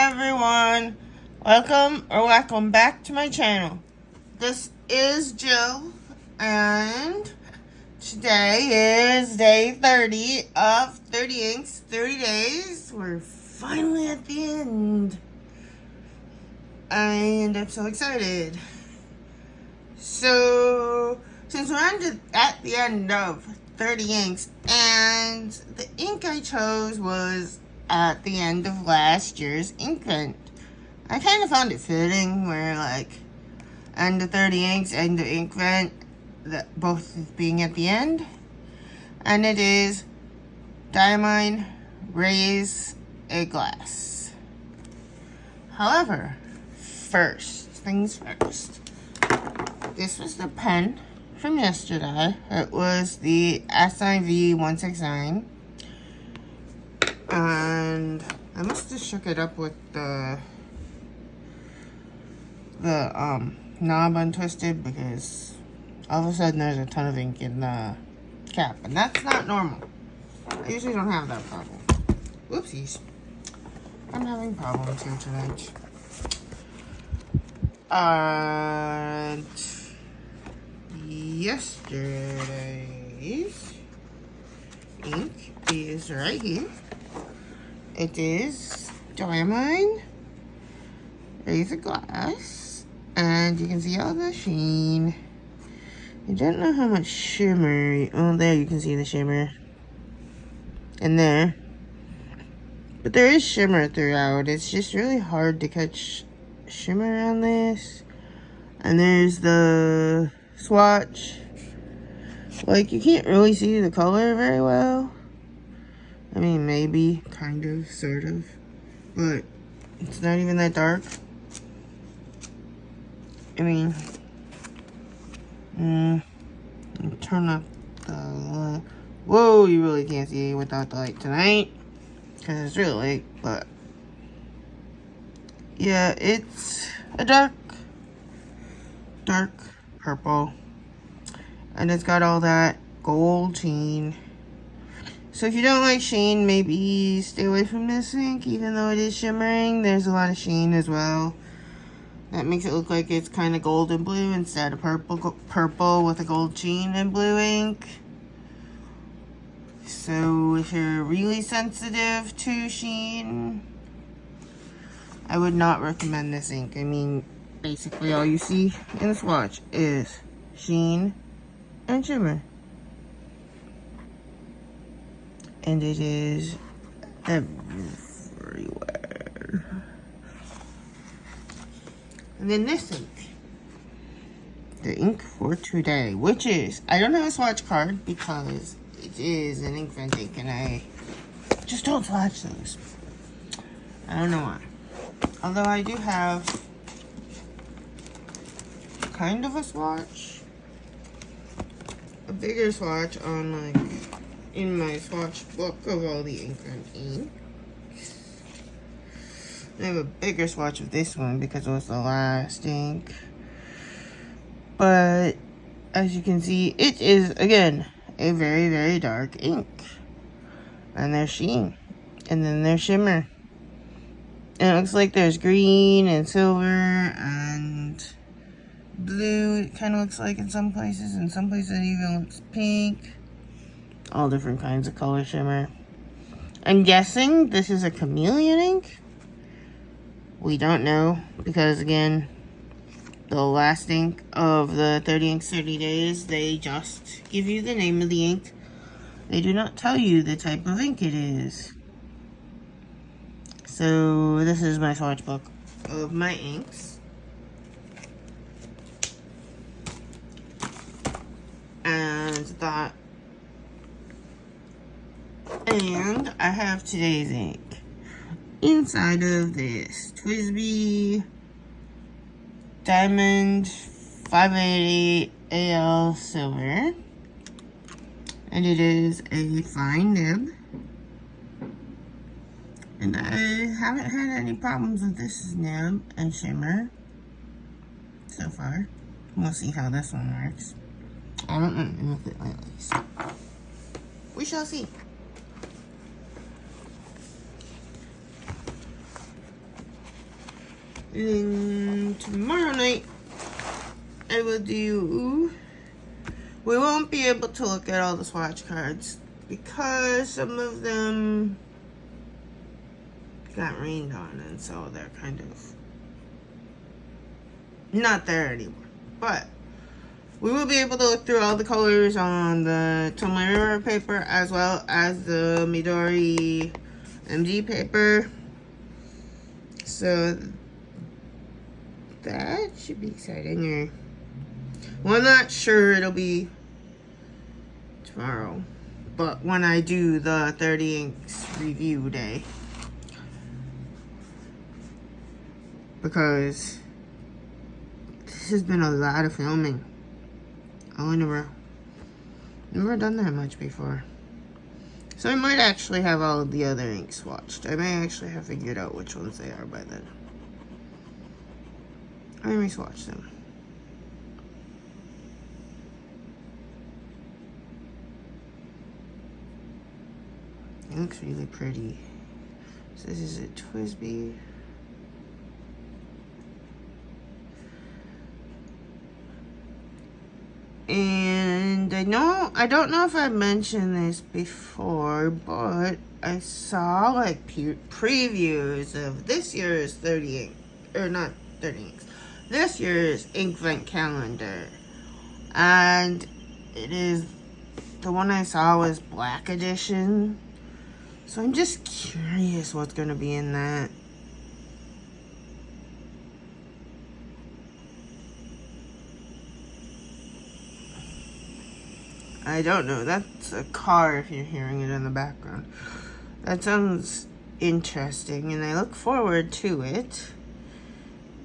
everyone, welcome back to my channel. This is Jill, and today is day 30 of 30 Inks, 30 days. We're finally at the end, and I'm so excited. So, since we're at the end of 30 inks, and the ink I chose was at the end of last year's ink vent, I kind of found it fitting where, like, end of 30 inks, end of ink vent, both being at the end. And it is Diamine Raise a Glass. However, first things first, this was the pen from yesterday. It was the SIV 169, and I must have shook it up with the knob untwisted, because all of a sudden there's a ton of ink in the cap, and that's not normal. I usually don't have that problem. Whoopsies. I'm having problems here tonight. And yesterday's ink is right here. It is Diamine Raise a Glass, and you can see all the sheen. I don't know how much shimmer. Oh, there you can see the shimmer in there, but there is shimmer throughout. It's just really hard to catch shimmer on this. And there's the swatch. Like, you can't really see the color very well. I mean, maybe, kind of, sort of, but it's not even that dark. I mean, turn up the light. Whoa, you really can't see without the light tonight, because it's really late. But yeah, it's a dark purple, and it's got all that gold sheen. So if you don't like sheen, maybe stay away from this ink. Even though it is shimmering, there's a lot of sheen as well. That makes it look like it's kind of gold and blue instead of purple with a gold sheen and blue ink. So if you're really sensitive to sheen, I would not recommend this ink. I mean, basically all you see in the swatch is sheen and shimmer. And it is everywhere. And then this ink, the ink for today, which is, I don't have a swatch card because it is an ink vent ink, and I just don't swatch those. I don't know why. Although I do have kind of a swatch, a bigger swatch on, like, in my swatch book of all the ink vent ink. I have a bigger swatch of this one because it was the last ink. But as you can see, it is, again, a very, very dark ink. And there's sheen. And then there's shimmer. And it looks like there's green and silver and blue. It kind of looks like in some places. In some places it even looks pink. All different kinds of color shimmer. I'm guessing this is a chameleon ink. We don't know, because again, the last ink of the 30 inks 30 days, they just give you the name of the ink. They do not tell you the type of ink it is. So this is my swatch book of my inks. And I have today's ink inside of this Twisby Diamond 580 AL Silver, and it is a fine nib, and I haven't had any problems with this nib and shimmer so far. We'll see how this one works. I haven't moved it lately, so we shall see. And then tomorrow night, I will do... We won't be able to look at all the swatch cards because some of them got rained on, and so they're kind of not there anymore. But we will be able to look through all the colors on the Tomoe River paper as well as the Midori MG paper. So that should be exciting. Well, I'm not sure it'll be tomorrow, but when I do the 30 inks review day. Because this has been a lot of filming all in a row. Never done that much before. So I might actually have all of the other inks swatched. I may actually have figured out which ones they are by then. I may swatch them. It looks really pretty. So this is a Twisby. And I don't know if I mentioned this before, but I saw like previews of this year's 30 ink, or not 30 inks, this year's Inkvent calendar. And it is, the one I saw was Black Edition. So I'm just curious what's going to be in that. I don't know. That's a car if you're hearing it in the background. That sounds interesting, and I look forward to it.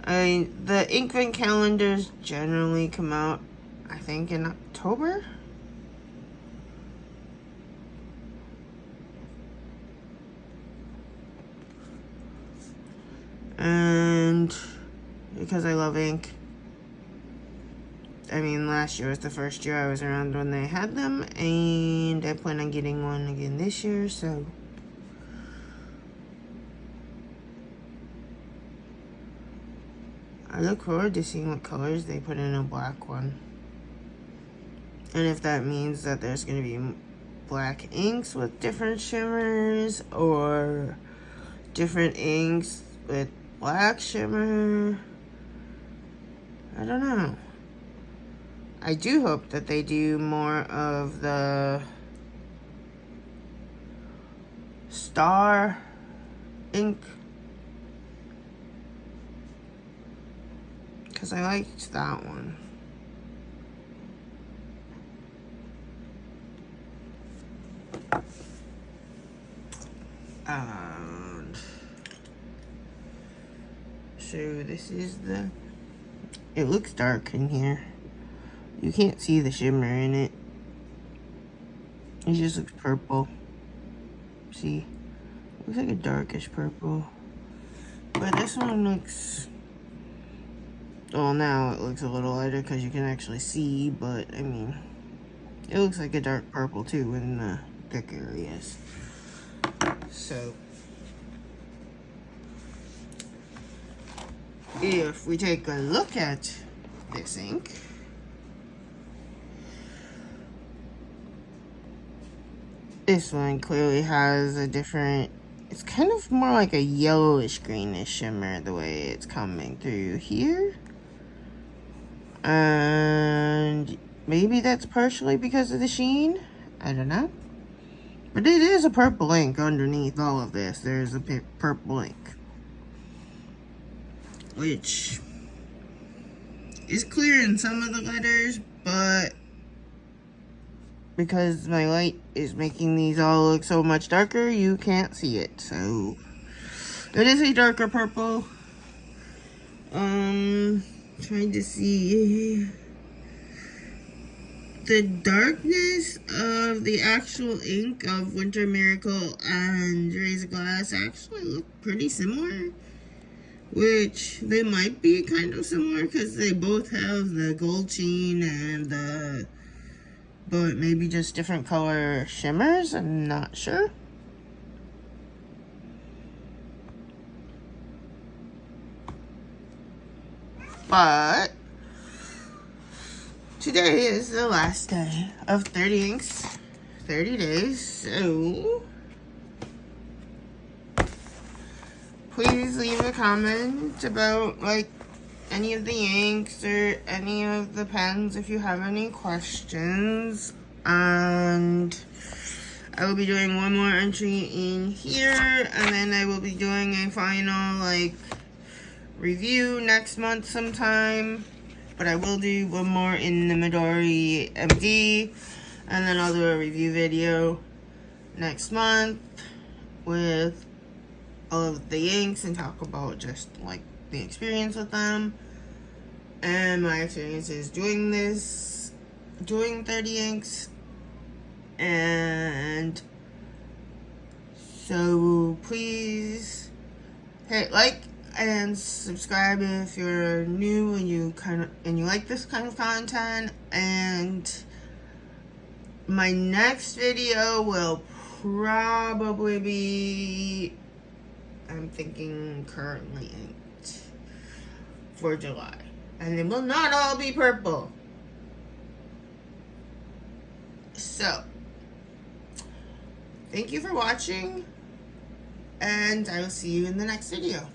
The Inkvent calendars generally come out, I think, in October. And because I love ink, I mean, last year was the first year I was around when they had them, and I plan on getting one again this year, so I look forward to seeing what colors they put in a black one. And if that means that there's going to be black inks with different shimmers, or different inks with black shimmer, I don't know. I do hope that they do more of the star ink, because I liked that one. And so this is the, it looks dark in here. You can't see the shimmer in it. It just looks purple. See? Looks like a darkish purple. But this one looks... Well, now it looks a little lighter because you can actually see, but, I mean... It looks like a dark purple, too, in the thick areas. So... if we take a look at this ink... This one clearly has a different, it's kind of more like a yellowish greenish shimmer the way it's coming through here. And maybe that's partially because of the sheen. I don't know. But it is a purple ink underneath all of this. There's a purple ink, which is clear in some of the letters, but because my light is making these all look so much darker, you can't see it. So it is a darker purple. Trying to see the darkness of the actual ink of Winter Miracle and Razor Glass actually look pretty similar, which they might be kind of similar because they both have the gold sheen and the, but maybe just different color shimmers. I'm not sure. But today is the last day of 30 inks, 30 days, so please leave a comment about like any of the inks or any of the pens if you have any questions. And I will be doing one more entry in here, and then I will be doing a final like review next month sometime. But I will do one more in the Midori MD, and then I'll do a review video next month with all of the inks and talk about just like the experience with them and my experiences doing 30 inks. And so please hit like and subscribe if you're new and you like this kind of content. And my next video will probably be, I'm thinking currently inked for July, and it will not all be purple. So thank you for watching, and I will see you in the next video.